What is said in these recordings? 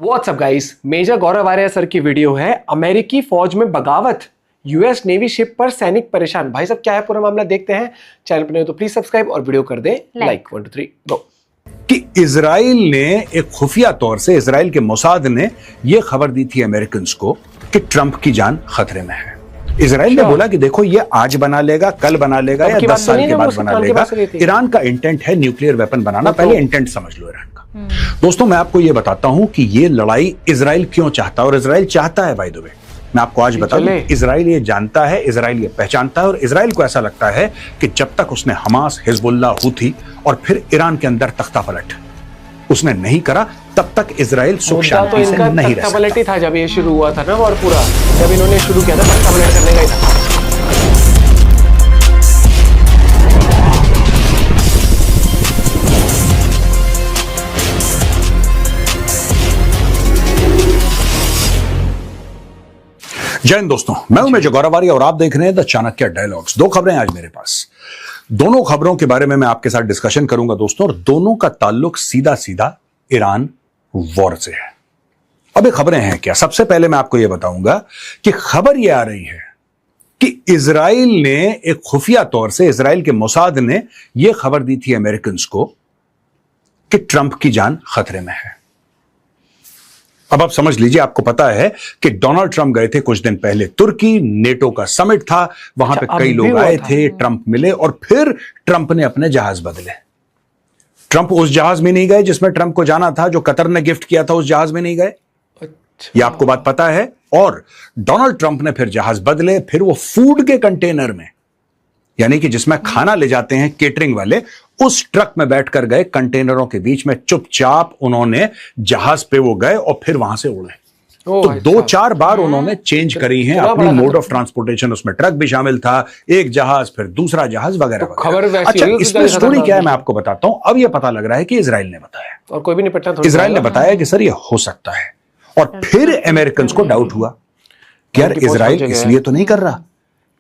WhatsApp guys, major गौरव Arya sir की video है। अमेरिकी फौज में बगावत, यूएस नेवी शिप पर सैनिक परेशान। भाई साहब क्या है पूरा मामला, देखते हैं। चैनल पर नहीं हो तो प्लीज सब्सक्राइब और वीडियो कर दे लाइक। 1 2 3 गो। कि इजराइल ने एक खुफिया तौर से, इजराइल के मोसाद ने यह खबर दी थी अमेरिकन को कि ट्रंप की जान खतरे में है। इजराइल ने बोला कि देखो ये आज बना लेगा, कल बना लेगा या 10 साल के बाद बना लेगा। ईरान का इंटेंट है न्यूक्लियर वेपन बनाना। पहले इंटेंट समझ लो ईरान का। दोस्तों मैं आपको ये बताता हूं कि ये लड़ाई इजराइल क्यों चाहता है, और इजराइल चाहता है बाय द वे। मैं आपको आज बता दूं, इजराइल ये जानता है, इजराइल ये पहचानता है, और इजराइल को ऐसा लगता है कि जब तक उसने हमास, हिजबुल्लाह, हूथी और फिर ईरान के अंदर तख्ता पलट उसने नहीं करा, तब तक इजराइल सुख शांति से नहीं रह सकता। तख्ता था जब ये शुरू हुआ था ना, और पूरा जब इन्होंने शुरू किया था तख्ता पलट करने का ही था। जय हिंद दोस्तों, मैं हूं मेजर गौरव आर्या और आप देख रहे हैं द चाणक्य डायलॉग्स। दो खबरें आज मेरे पास। दोनों खबरों के बारे में मैं आपके साथ डिस्कशन करूंगा दोस्तों, और दोनों का ताल्लुक सीधा सीधा ईरान वॉर से है। अब ये खबरें हैं क्या? सबसे पहले मैं आपको यह बताऊंगा कि खबर यह आ रही है कि इजराइल ने एक खुफिया तौर से, इजराइल के मोसाद ने यह खबर दी थी अमेरिकन को कि ट्रंप की जान खतरे में है। अब आप समझ लीजिए, आपको पता है कि डोनाल्ड ट्रंप गए थे कुछ दिन पहले तुर्की, नेटो का समिट था, वहां पे कई लोग आए थे, ट्रंप मिले, और फिर ट्रंप ने अपने जहाज बदले। ट्रंप उस जहाज में नहीं गए जिसमें ट्रंप को जाना था, जो कतर ने गिफ्ट किया था, उस जहाज में नहीं गए। ये आपको बात पता है। और डोनाल्ड ट्रंप ने फिर जहाज बदले, फिर वो फूड के कंटेनर में, यानी कि जिसमें खाना ले जाते हैं केटरिंग वाले, उस ट्रक में बैठकर गए, कंटेनरों के बीच में चुपचाप उन्होंने जहाज पे वो गए और फिर वहां से उड़े। तो 2-4 बार उन्होंने चेंज करी है अपनी मोड ऑफ ट्रांसपोर्टेशन। उसमें ट्रक भी शामिल था, एक जहाज, फिर दूसरा जहाज वगैरह वगैरह। अच्छा, इसमें स्टोरी क्या है मैं आपको बताता हूं। अब यह पता लग रहा है कि इजराइल ने बताया, और कोई भी नहीं पता। इजराइल ने बताया कि सर ये हो सकता है, और फिर अमेरिकन को डाउट हुआ कि यार इजराइल इसलिए तो नहीं कर रहा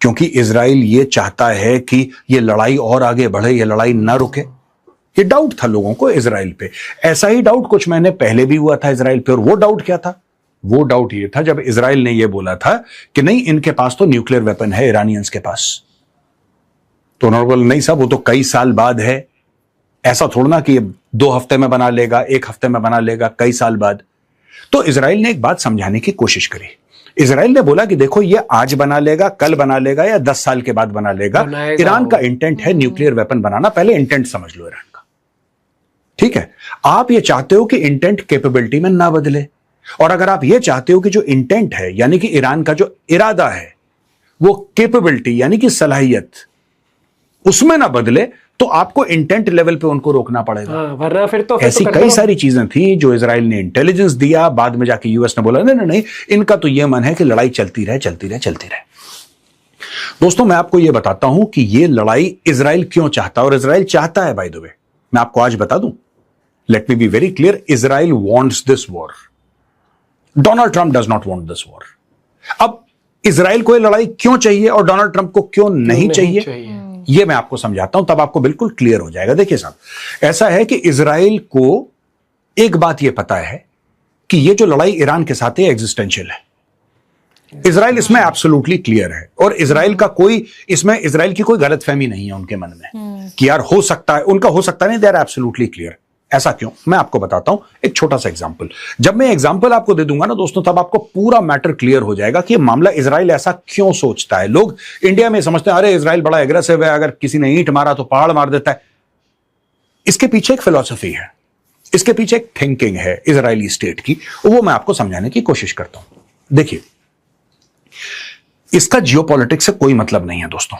क्योंकि इजराइल ये चाहता है कि ये लड़ाई और आगे बढ़े, ये लड़ाई ना रुके। ये डाउट था लोगों को इजराइल पे। ऐसा ही डाउट कुछ महीने पहले भी हुआ था इजराइल पे, और वो डाउट क्या था? वो डाउट ये था जब इजराइल ने ये बोला था कि नहीं, इनके पास तो न्यूक्लियर वेपन है, ईरानियंस के पास। तो उन्होंने बोला नहीं साहब, वो तो कई साल बाद है, ऐसा थोड़ा कि ये 2 हफ्ते में बना लेगा, 1 हफ्ते में बना लेगा, कई साल बाद। तो इजराइल ने एक बात समझाने की कोशिश करी। इजराइल ने बोला कि देखो ये आज बना लेगा, कल बना लेगा या 10 साल के बाद बना लेगा। ईरान का इंटेंट है न्यूक्लियर वेपन बनाना। पहले इंटेंट समझ लो ईरान का, ठीक है? आप ये चाहते हो कि इंटेंट कैपेबिलिटी में ना बदले, और अगर आप ये चाहते हो कि जो इंटेंट है, यानी कि ईरान का जो इरादा है, वो कैपेबिलिटी यानी कि सलाहियत, उसमें ना बदले, तो आपको इंटेंट लेवल पे उनको रोकना पड़ेगा। वरना फिर तो ऐसी कई सारी चीजें थी जो इजराइल ने इंटेलिजेंस दिया। बाद में जाके यूएस ने बोला नहीं नहीं, इनका तो यह मन है कि लड़ाई चलती रहे, चलती रहे, चलती रहे। दोस्तों मैं आपको यह बताता हूं कि यह लड़ाई इजराइल क्यों चाहता है, और इजराइल चाहता है बाय द वे। मैं आपको आज बता दूं, let me be very clear, Israel wants this war. Donald Trump does not want this war. अब इजराइल को यह लड़ाई क्यों चाहिए और डोनाल्ड ट्रंप को क्यों नहीं चाहिए, यह मैं आपको समझाता हूं, तब आपको बिल्कुल क्लियर हो जाएगा। देखिए साहब, ऐसा है कि इजराइल को एक बात यह पता है कि यह जो लड़ाई ईरान के साथ है एग्जिस्टेंशियल है। इजराइल इसमें एब्सोल्युटली क्लियर है, और इजराइल का कोई, इसमें इजराइल की कोई गलतफहमी नहीं है उनके मन में कि यार हो सकता है, उनका हो सकता नहीं, दे आर एब्सोल्युटली क्लियर। ऐसा क्यों, मैं आपको बताता हूं एक छोटा सा एग्जांपल। जब मैं एग्जांपल आपको दे दूंगा ना दोस्तों, तब आपको पूरा मैटर क्लियर हो जाएगा कि मामला इजराइल ऐसा क्यों सोचता है। लोग इंडिया में समझते हैं अरे इजराइल बड़ा एग्रेसिव है, अगर किसी ने ईंट मारा तो पहाड़ मार देता है। इसके पीछे एक फिलॉसफी है, इसके पीछे एक थिंकिंग है इजरायली स्टेट की, वो मैं आपको समझाने की कोशिश करता हूं। देखिए, इसका जियोपॉलिटिक्स से कोई मतलब नहीं है दोस्तों,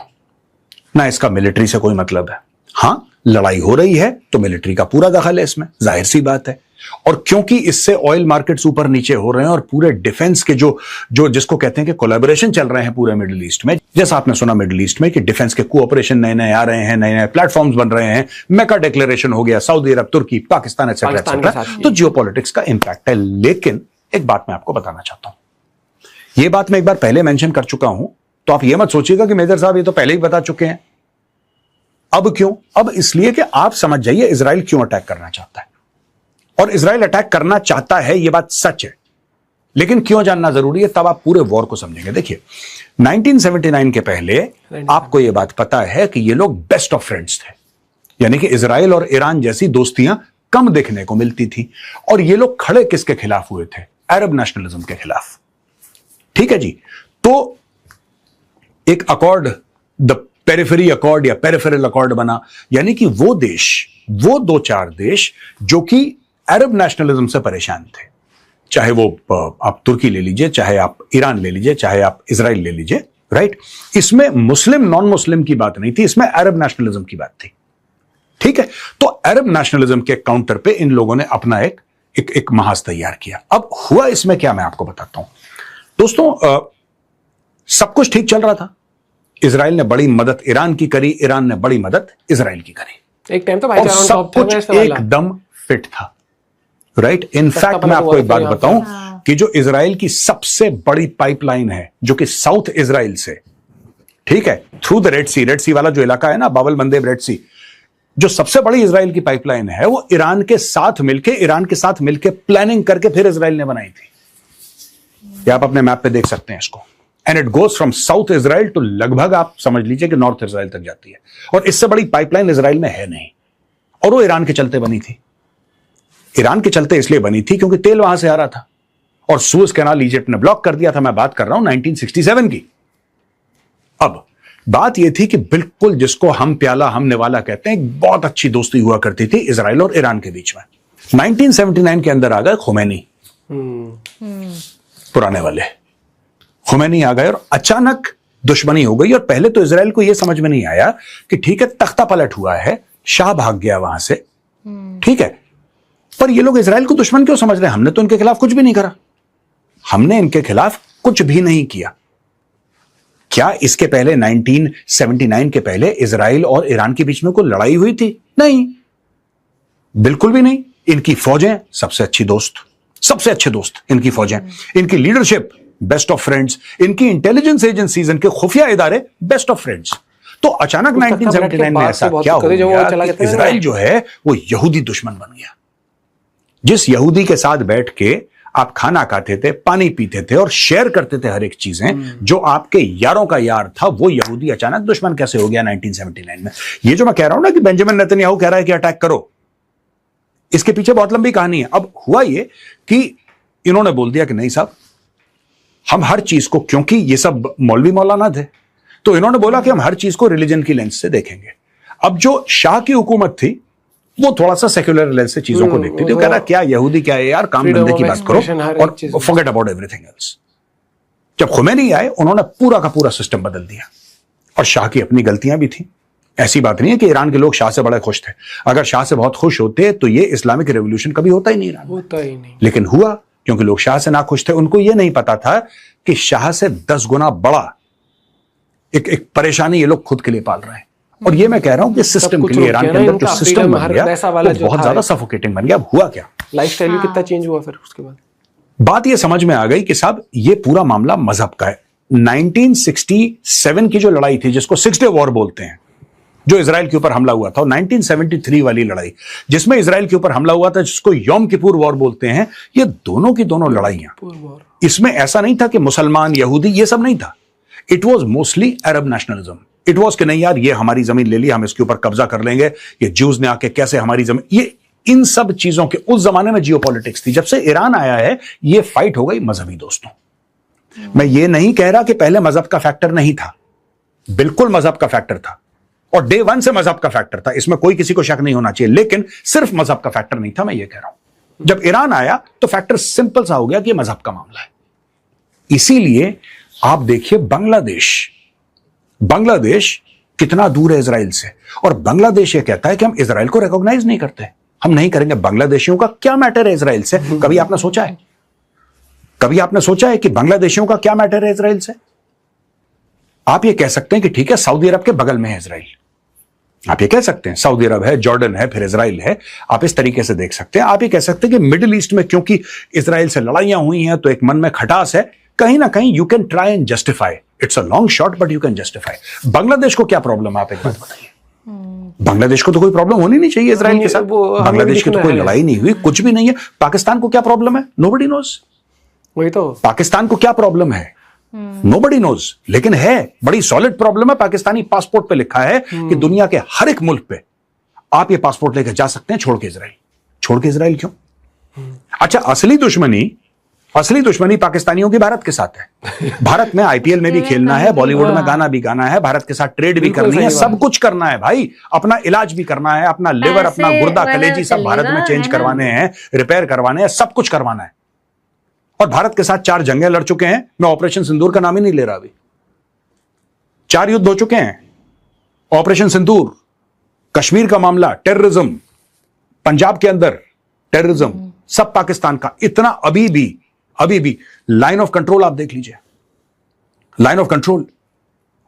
ना इसका मिलिट्री से कोई मतलब है। हां, लड़ाई हो रही है तो मिलिट्री का पूरा दखल है इसमें, जाहिर सी बात है। और क्योंकि इससे ऑयल मार्केट्स ऊपर नीचे हो रहे हैं, और पूरे डिफेंस के जो जिसको कहते हैं कि कोलैबोरेशन चल रहे हैं पूरे मिडिल ईस्ट में, जैसा आपने सुना मिडिल ईस्ट में कि डिफेंस के कोऑपरेशन नए नए आ रहे हैं, नए नए प्लेटफॉर्म्स बन रहे हैं, मेका डिक्लेरेशन हो गया, सऊदी अरब, तुर्की, पाकिस्तान एक्सेट्रा एक्सेट्रा, तो जियोपॉलिटिक्स का इंपैक्ट है। लेकिन एक बात मैं आपको बताना चाहता हूं, यह बात मैं एक बार पहले मेंशन कर चुका हूं, तो आप यह मत सोचिएगा कि मेजर साहब ये तो पहले ही बता चुके हैं। अब क्यों? अब इसलिए कि आप समझ जाइए इजराइल क्यों अटैक करना चाहता है। और इजराइल अटैक करना चाहता है, यह बात सच है। लेकिन क्यों जानना जरूरी है, तब आप पूरे वॉर को समझेंगे। देखिए 1979 के पहले आपको यह बात पता है कि ये लोग बेस्ट ऑफ फ्रेंड्स थे, यानी कि इजराइल और ईरान जैसी दोस्तियां कम देखने को मिलती थी। और ये लोग खड़े किसके खिलाफ हुए थे? अरब नेशनलिज्म के खिलाफ। ठीक है जी। तो एक अकॉर्ड, द पेरिफेरी अकॉर्ड या पेरिफेरल अकॉर्ड बना, यानी कि वो देश, वो 2-4 देश जो कि अरब नेशनलिज्म से परेशान थे, चाहे वो आप तुर्की ले लीजिए, चाहे आप ईरान ले लीजिए, चाहे आप इजराइल ले लीजिए, राइट। इसमें मुस्लिम नॉन मुस्लिम की बात नहीं थी, इसमें अरब नेशनलिज्म की बात थी। ठीक है। तो अरब नेशनलिज्म के काउंटर पे इन लोगों ने अपना एक महाज तैयार किया। अब हुआ इसमें क्या, मैं आपको बताता हूं दोस्तों। सब कुछ ठीक चल रहा था, इजराइल ने बड़ी मदद ईरान की करी, ईरान ने बड़ी मदद इजराइल की करी, एक टाइम तो और सब कुछ एकदम फिट था, राइट। इनफैक्ट मैं आपको एक बात बताऊं कि जो इजराइल की सबसे बड़ी पाइपलाइन है, जो कि साउथ इजराइल से, ठीक है, थ्रू द रेड सी वाला जो इलाका है ना, बाबल मंदेब रेड सी, जो सबसे बड़ी इजराइल की पाइपलाइन है, वो ईरान के साथ मिलके प्लानिंग करके फिर इजराइल ने बनाई थी। ये आप अपने मैप पे देख सकते हैं इसको। And it goes from south Israel to लगभग आप समझ लीजिए कि नॉर्थ इजराइल तक जाती है। और इससे बड़ी पाइपलाइन इजराइल में है नहीं, और वो ईरान के चलते बनी थी। ईरान के चलते इसलिए बनी थी क्योंकि तेल वहां से आ रहा था, और सुएज कैनाल इजिप्ट ने ब्लॉक कर दिया था। मैं बात कर रहा हूं 1967 की। अब बात यह थी कि बिल्कुल जिसको हम प्याला हम निवाला कहते हैं, एक बहुत अच्छी दोस्ती हुआ करती थी इजराइल और ईरान के बीच में। 1979 के अंदर आ गए खुमैनी, पुराने वाले खुमैनी आ गए, और अचानक दुश्मनी हो गई। और पहले तो इजराइल को यह समझ में नहीं आया कि ठीक है, तख्ता पलट हुआ है, शाह भाग गया वहां से, ठीक है, पर ये लोग इजराइल को दुश्मन क्यों समझ रहे हैं? हमने तो इनके खिलाफ कुछ भी नहीं करा, हमने इनके खिलाफ कुछ भी नहीं किया। क्या इसके पहले 1979 के पहले इजराइल और ईरान के बीच में कोई लड़ाई हुई थी? नहीं, बिल्कुल भी नहीं। इनकी फौजें सबसे अच्छे दोस्त इनकी फौजें, इनकी लीडरशिप बेस्ट ऑफ फ्रेंड्स, इनकी इंटेलिजेंस एजेंसीज, इनके खुफिया इदारे बेस्ट ऑफ फ्रेंड्स। तो अचानक 1979 में ऐसा क्या हो गया कि इजराइल जो है वो यहूदी दुश्मन बन गया। जिस यहूदी के साथ बैठ के आप खाना खाते थे, पानी पीते थे और शेयर करते थे हर एक चीजें, जो आपके यारों का यार था, वो यहूदी अचानक दुश्मन कैसे हो गया 1979 में? ये जो मैं कह रहा हूं ना कि बेंजामिन नेतन्याहू कह रहा है कि अटैक करो, इसके पीछे बहुत लंबी कहानी है। अब हुआ ये कि इन्होंने बोल दिया कि नहीं साहब, हम हर चीज को, क्योंकि ये सब मौलवी मौलाना थे, तो इन्होंने बोला कि हम हर चीज को रिलीजन की लेंस से देखेंगे। अब जो शाह की हुकूमत थी वो थोड़ा सा सेक्युलर लेंस से चीजों को देखती थी। वो कह रहा क्या यहूदी क्या है यार, काम धंधे की बात करो और फॉरगेट अबाउट एवरीथिंग एल्स। जब खुमैनी आए, उन्होंने पूरा का पूरा सिस्टम बदल दिया, और शाह की अपनी गलतियां भी थी। ऐसी बात नहीं है कि ईरान के लोग शाह से बड़े खुश थे। अगर शाह से बहुत खुश होते तो ये इस्लामिक रेवोल्यूशन कभी होता ही नहीं ईरान में, होता ही नहीं। लेकिन हुआ क्योंकि लोग शाह से ना खुश थे। उनको यह नहीं पता था कि शाह से 10 गुना बड़ा एक परेशानी ये लोग खुद के लिए पाल रहे हैं। और ये मैं कह रहा हूं कि सिस्टम के लिए ईरान के अंदर जो सिस्टम बन गया वो बहुत ज्यादा सफोकेटिंग बन गया। अब हुआ क्या, लाइफस्टाइल भी कितना चेंज हुआ फिर उसके बाद। बात ये समझ में आ गई कि साहब ये पूरा मामला मजहब का है। 1967 की जो लड़ाई थी, जिसको 6 डे वॉर बोलते हैं, जो इजराइल के ऊपर हमला हुआ था, 1973 वाली लड़ाई जिसमें इजराइल के ऊपर हमला हुआ था, जिसको यौम किपुर वॉर बोलते हैं, ये दोनों की दोनों लड़ाइयां, इसमें ऐसा नहीं था कि मुसलमान यहूदी, ये सब नहीं था। It was mostly Arab nationalism. It was कि नहीं यार, ये हमारी जमीन ले ली, हम इसके ऊपर कब्जा कर लेंगे, ये ज्यूज ने आके कैसे हमारी जमीन, ये इन सब चीजों के उस जमाने में जियोपॉलिटिक्स थी। जब से ईरान आया है, ये फाइट हो गई मजहबी दोस्तों। मैं ये नहीं कह रहा कि पहले मजहब का फैक्टर नहीं था, बिल्कुल मजहब का फैक्टर था, और डे 1 से मजहब का फैक्टर था, इसमें कोई किसी को शक नहीं होना चाहिए, लेकिन सिर्फ मजहब का फैक्टर नहीं था। मैं ये कह रहा हूं जब ईरान आया तो फैक्टर सिंपल सा हो गया कि मजहब का मामला है। इसीलिए आप देखिए बांग्लादेश कितना दूर है इजराइल से, और बांग्लादेश ये कहता है कि हम इजराइल को रिकॉग्नाइज नहीं करते, हम नहीं करेंगे। बांग्लादेशियों का क्या मैटर है इजराइल से? कभी आपने सोचा है? कभी आपने सोचा है कि बांग्लादेशियों का क्या मैटर है इजराइल से? आप ये कह सकते हैं कि ठीक है, सऊदी अरब के बगल में है इजराइल, आप ये कह सकते हैं, सऊदी अरब है, जॉर्डन है, फिर इजराइल है, आप इस तरीके से देख सकते हैं। आप ये कह सकते हैं कि मिडिल ईस्ट में क्योंकि इजराइल से लड़ाइयां हुई हैं तो एक मन में खटास है, कहीं ना कहीं you can try and justify. It's a long shot but you can justify. Bangladesh को क्या प्रॉब्लम है, आप एक बात बताइए। बांग्लादेश को तो कोई प्रॉब्लम होनी नहीं चाहिए इजराइल के साथ, बांग्लादेश की तो कोई लड़ाई नहीं हुई, कुछ भी नहीं है। पाकिस्तान को क्या प्रॉब्लम है? Nobody knows. वही तो, पाकिस्तान को क्या प्रॉब्लम है? Nobody knows. लेकिन है बड़ी सॉलिड प्रॉब्लम है। पाकिस्तानी पासपोर्ट पे लिखा है कि दुनिया के हर एक मुल्क पे आप ये पासपोर्ट लेकर जा सकते हैं छोड़ के इजराइल। छोड़ के इजराइल क्यों? अच्छा, असली दुश्मनी पाकिस्तानियों की भारत के साथ है। भारत में आईपीएल में भी खेलना है, बॉलीवुड में गाना भी गाना है, भारत के साथ ट्रेड भी करनी है, सब कुछ करना है भाई। अपना इलाज भी करना है, अपना लिवर, अपना गुर्दा, कलेजी सब भारत में चेंज करवाने हैं, रिपेयर करवाने हैं, सब कुछ करवाना है। और भारत के साथ 4 जंगें लड़ चुके हैं। मैं ऑपरेशन सिंदूर का नाम ही नहीं ले रहा अभी। 4 युद्ध हो चुके हैं। ऑपरेशन सिंदूर, कश्मीर का मामला, टेररिज्म, पंजाब के अंदर टेररिज्म, सब पाकिस्तान का। इतना अभी भी लाइन ऑफ कंट्रोल आप देख लीजिए, लाइन ऑफ कंट्रोल।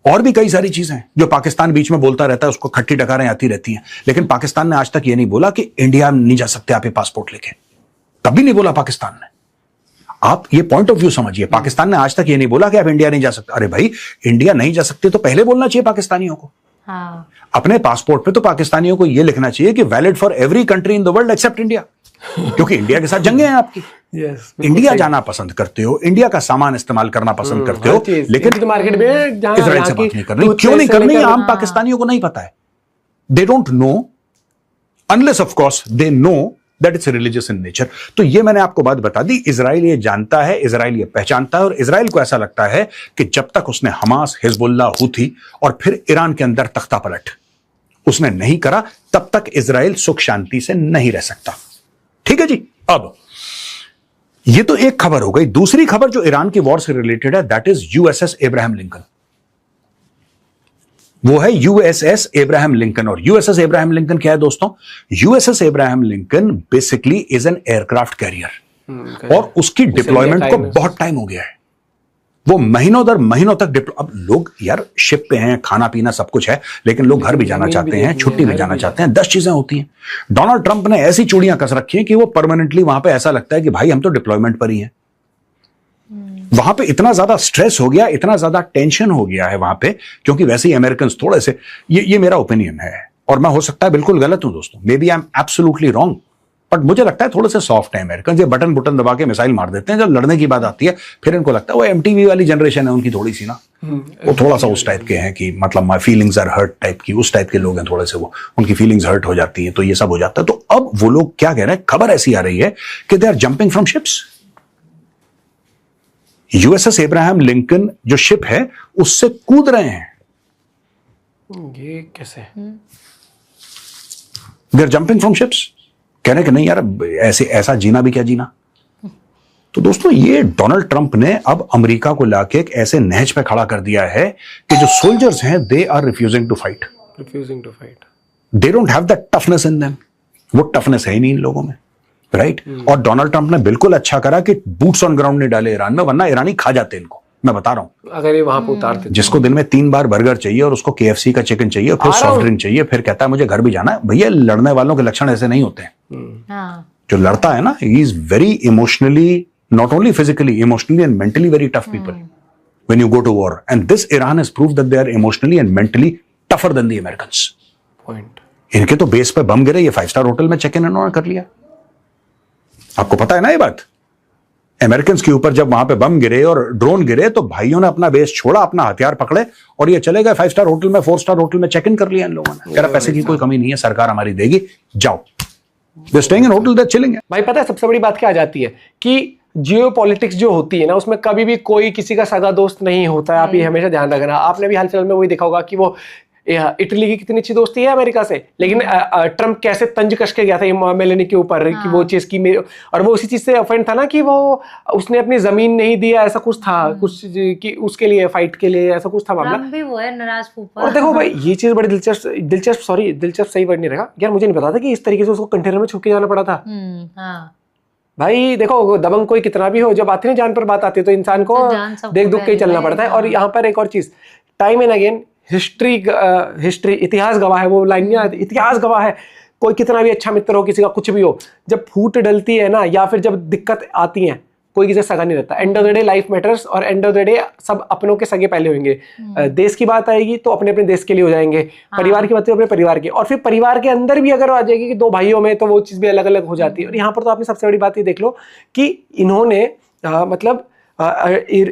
और भी कई सारी चीजें हैं जो पाकिस्तान बीच में बोलता रहता है, उसको खट्टी टकारें आती रहती हैं। लेकिन पाकिस्तान ने आज तक ये नहीं बोला कि इंडिया नहीं जा सकते आप ये पासपोर्ट लेके। कभी नहीं बोला पाकिस्तान ने। आप ये पॉइंट ऑफ व्यू समझिए। पाकिस्तान ने आज तक ये नहीं बोला कि आप इंडिया नहीं जा सकते। अरे भाई, इंडिया नहीं जा सकते तो पहले बोलना चाहिए पाकिस्तानियों को। हाँ। अपने पासपोर्ट पे तो पाकिस्तानियों को यह लिखना चाहिए कि valid for every country in the world accept India. क्योंकि इंडिया के साथ जंगे हैं आपकी। इंडिया जाना पसंद करते हो, इंडिया का सामान इस्तेमाल करना पसंद करते हो, लेकिन मार्केट में इजराइल से बात नहीं करनी। क्यों नहीं करनी? आम पाकिस्तानियों को नहीं पता है। They don't know unless of course they know that it's religious in nature. तो ये मैंने आपको बात बता दी। इजराइल ये जानता है, इजराइल ये पहचानता है, और इजराइल को ऐसा लगता है कि जब तक उसने हमास, हिजबुल्लाह, हूथी और फिर ईरान के अंदर तख्ता पलट उसने नहीं करा, तब तक इजराइल सुख शांति से नहीं रह सकता। ठीक है जी। अब ये तो एक खबर हो गई। दूसरी खबर जो ईरान की वॉर से रिलेटेड है, that is USS Abraham Lincoln. वो है यूएसएस एब्राहम लिंकन। और यूएसएस एब्राहम लिंकन क्या है दोस्तों? USS Abraham Lincoln basically is an aircraft carrier, और उसकी डिप्लॉयमेंट को बहुत टाइम हो गया है। वो महीनों तक अब लोग यार शिप पे हैं, खाना पीना सब कुछ है, लेकिन लोग घर भी जाना चाहते हैं, छुट्टी भी जाना चाहते हैं, 10 चीजें होती हैं। डोनाल्ड ट्रंप ने ऐसी चूड़ियां कस रखी हैं कि वो परमानेंटली वहां पे ऐसा लगता है कि भाई हम तो डिप्लॉयमेंट पर ही हैं। वहां पे इतना ज्यादा स्ट्रेस हो गया, इतना ज्यादा टेंशन हो गया है वहां पे, क्योंकि वैसे ही अमेरिकन थोड़े से, ये मेरा ओपिनियन है, और मैं हो सकता है बिल्कुल गलत हूं दोस्तों, maybe I am absolutely wrong, but मुझे लगता है थोड़े से सॉफ्ट है अमेरिकन। ये बटन दबा के मिसाइल मार देते हैं, जब लड़ने की बात आती है फिर इनको लगता है वो एमटीवी वाली जनरेशन है उनकी थोड़ी सी ना, वो थोड़ा सा उस टाइप के हैं कि मतलब my feelings are hurt type की, उस टाइप के लोग हैं थोड़े से, वो उनकी फीलिंग्स हर्ट हो जाती है, तो ये सब हो जाता है। तो अब वो लोग क्या कह रहे हैं, खबर ऐसी आ रही है कि they are jumping from ships. USS Abraham Lincoln जो शिप है उससे कूद रहे हैं। ये कैसे? They are jumping from ships. कह रहे हैं कि नहीं यार, ऐसा जीना भी क्या जीना। तो दोस्तों, ये डोनाल्ड ट्रंप ने अब अमेरिका को लाके एक ऐसे नहज पे खड़ा कर दिया है कि जो सोल्जर्स हैं they are refusing to fight. They don't have that toughness in them. वो टफनेस है ही नहीं इन लोगों में, राइट? और डोनाल्ड ट्रंप ने बिल्कुल अच्छा करा कि बूट्स ऑन ग्राउंड नहीं डाले ईरान में, वरना ईरानी खा जाते इनको, मैं बता रहा हूं। अगर ये वहां पे उतारते, जिसको दिन में 3 बार बर्गर चाहिए और उसको केएफसी का चिकन चाहिए और फिर सॉफ्ट ड्रिंक चाहिए, फिर कहता है मुझे घर भी जाना है। भैया, लड़ने वालों के लक्षण ऐसे नहीं होते हैं। जो लड़ता है ना, he is very emotionally, not only physically, emotionally and mentally very tough people when you go to war. And this Iran has proved that they are emotionally and mentally tougher than the Americans. Point. इनके तो base पे बम गिरे, ये five-star hotel में check in इन्होंने कर लिया। आपको पता है ना ये बात? अमेरिकन के ऊपर जब वहां पे बम गिरे और ड्रोन गिरे तो भाइयों ने अपना बेस छोड़ा, अपना हथियार पकड़े और ये चले गए 5-स्टार होटल में, 4-स्टार होटल में चेक इन कर लिया इन लोगों ने। कह रहा पैसे की कोई कमी नहीं है, सरकार हमारी देगी, जाओ। They're staying in hotel, they're chilling है। भाई पता है सबसे बड़ी बात क्या आ जाती है कि जियो पॉलिटिक्स जो होती है ना, उसमें कभी भी कोई किसी का सगा दोस्त नहीं होता है। आप ये हमेशा ध्यान रखना। आपने भी हाल फिलहाल में वही देखा होगा कि वो इटली की कितनी अच्छी दोस्ती है अमेरिका से, लेकिन ट्रंप कैसे तंज कस के गया था मेलेनी के ऊपर कि वो चीज की, और वो उसी चीज से ऑफेंड था ना कि वो उसने अपनी जमीन नहीं दिया, ऐसा कुछ था, कुछ कि उसके लिए फाइट के लिए ऐसा कुछ था मामला। भी वो है नाराज फूफा। और देखो भाई, ये चीज बड़ी दिलचस्प सही वर्ड नहीं रहेगा यार, मुझे नहीं पता था कि इस तरीके से उसको कंटेनर में छुप के जाना पड़ा था। हाँ। भाई देखो, दबंग कोई कितना भी हो, जब आती है जान पर बात आती है तो इंसान को देख दुख के ही चलना पड़ता है। और यहाँ पर एक और चीज, टाइम एंड अगेन हिस्ट्री इतिहास गवाह है, वो लाइन नहीं आती, इतिहास गवाह है। कोई कितना भी अच्छा मित्र हो, किसी का कुछ भी हो, जब फूट डलती है ना, या फिर जब दिक्कत आती है कोई किसी से सगा नहीं रहता। End of the day life matters, और एंड ऑफ द डे सब अपनों के सगे पहले होंगे। देश की बात आएगी तो अपने अपने देश के लिए हो जाएंगे, परिवार की बात है अपने परिवार के, और फिर परिवार के अंदर भी अगर आ जाएगी कि दो भाइयों में, तो वो चीज़ भी अलग अलग हो जाती है। और यहाँ पर तो आपने सबसे बड़ी बात ये देख लो कि इन्होंने मतलब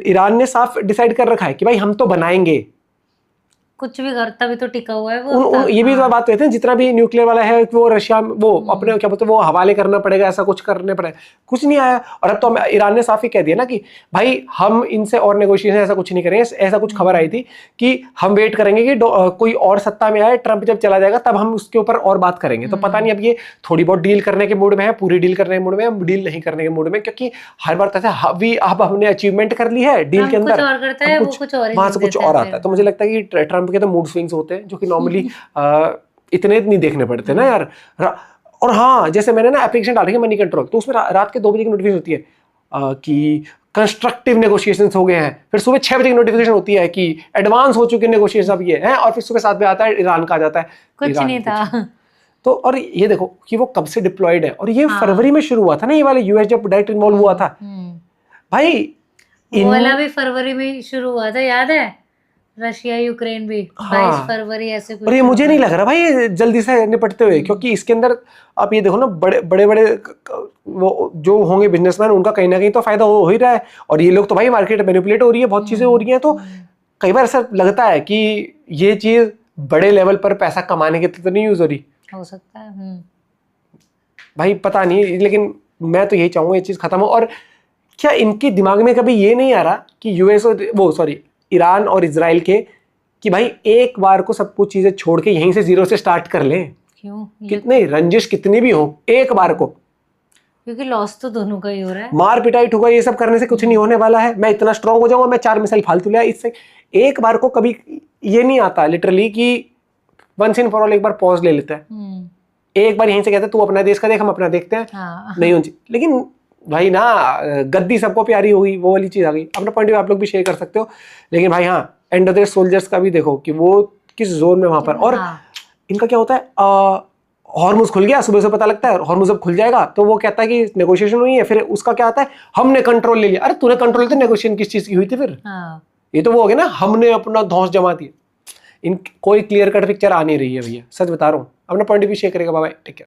ईरान ने साफ डिसाइड कर रखा है कि भाई हम तो बनाएंगे, कुछ भी कर तभी तो टिका हुआ है वो। ये भी तो बात कहते हैं, जितना भी न्यूक्लियर वाला है वो रशिया वो अपने क्या बोलते हैं वो हवाले करना पड़ेगा, ऐसा कुछ करने पड़ेगा, कुछ नहीं आया। और अब तो ईरान ने साफ ही कह दिया ना कि भाई हम इनसे और नेगोशिएशन ऐसा कुछ नहीं करेंगे। ऐसा कुछ खबर आई थी कि हम वेट करेंगे कि कोई और सत्ता में आए, ट्रंप जब चला जाएगा तब हम उसके ऊपर और बात करेंगे। तो पता नहीं अब ये थोड़ी बहुत डील करने के मूड में है, पूरी डील करने के मूड में, हम डील नहीं करने के मूड में, क्योंकि हर बार ऐसा अब हमने अचीवमेंट कर ली है डील के अंदर, कुछ और करता है, वो कुछ और ही वहां से कुछ और आता है। तो मुझे लगता है कि ट्रंप के तो मूड स्विंग्स होते हैं जो कि नॉर्मली इतने नहीं देखने पड़ते ना यार। और हाँ, जैसे मैंने ना एप्लीकेशन डाली है मनी कंट्रोल, तो उसमें रात के 2 बजे की नोटिफिकेशन होती है कि कंस्ट्रक्टिव नेगोशिएशंस हो गए हैं, फिर सुबह 6 बजे की नोटिफिकेशन होती है कि एडवांस हो चुके नेगोशिएशन अब ये हैं, और फिर सुबह 7 बजे आता है ईरान का आ जाता है कुछ नहीं था। तो और ये देखो कि वो कब से डिप्लॉयड है, और ये फरवरी में शुरू हुआ था ना, ये वाला यूएस जब डायरेक्ट इन्वॉल्व हुआ था भाई। वो वाला भी फरवरी में शुरू हुआ था, याद है? रशिया यूक्रेन भी 22 फरवरी ऐसे कुछ। और ये मुझे नहीं लग रहा भाई जल्दी से निपटते हुए, क्योंकि इसके अंदर आप ये देखो ना, बड़े बड़े वो जो होंगे बिजनेसमैन, उनका कहीं ना कहीं तो फायदा हो ही रहा है, और ये लोग तो भाई मार्केट मैनिपुलेट हो रही है, बहुत चीजें हो रही हैं। तो कई बार ऐसा लगता है कि ये चीज बड़े लेवल पर पैसा कमाने के तो नहीं यूज हो रही, हो सकता है भाई पता नहीं। लेकिन मैं तो यही चाहूंगा ये चीज खत्म हो। और क्या इनके दिमाग में कभी ये नहीं आ रहा कि यूएस और ईरान और इजराइल के, कि भाई एक बार को सब कुछ चीजें छोड़ के यहीं से जीरो से स्टार्ट कर लें? क्यों? कितने रंजिश कितनी भी हो, एक बार को, क्योंकि लॉस तो दोनों का ही हो रहा है। मार पिटाई ठुका ये सब करने से कुछ नहीं होने वाला है। मैं इतना स्ट्रांग हो जाऊंगा, मैं 4 मिसाइल फालतू लिया, इससे एक बार को कभी ये नहीं आता लिटरली कि वंस इन फॉर ऑल एक बार पॉज ले लेता है, एक बार यहीं से कहते हैं तू अपना देश का देख, हम अपना देखते हैं। नहीं होनी, लेकिन भाई ना गद्दी सबको प्यारी होगी, वो वाली चीज आ गई। अपना पॉइंट आप लोग भी शेयर कर सकते हो, लेकिन भाई हाँ, एंड ऑफ द सोल्जर्स का भी देखो कि वो किस जोन में वहां पर। और इनका क्या होता है, हॉर्मुज खुल गया, सुबह से पता लगता है हॉर्मुज जब खुल जाएगा तो वो कहता है कि नेगोशिएशन हुई है, फिर उसका क्या आता है, हमने कंट्रोल ले लिया। अरे तूने कंट्रोल तो नेगोशिएशन किस चीज की हुई थी फिर? ये तो वो हो गया ना, हमने अपना धौंस जमा दिया। इन कोई क्लियर कट पिक्चर आ नहीं रही है भैया, सच बता रहा हूँ। अपना पॉइंट भी शेयर करेगा, बाय बाय, टेक केयर।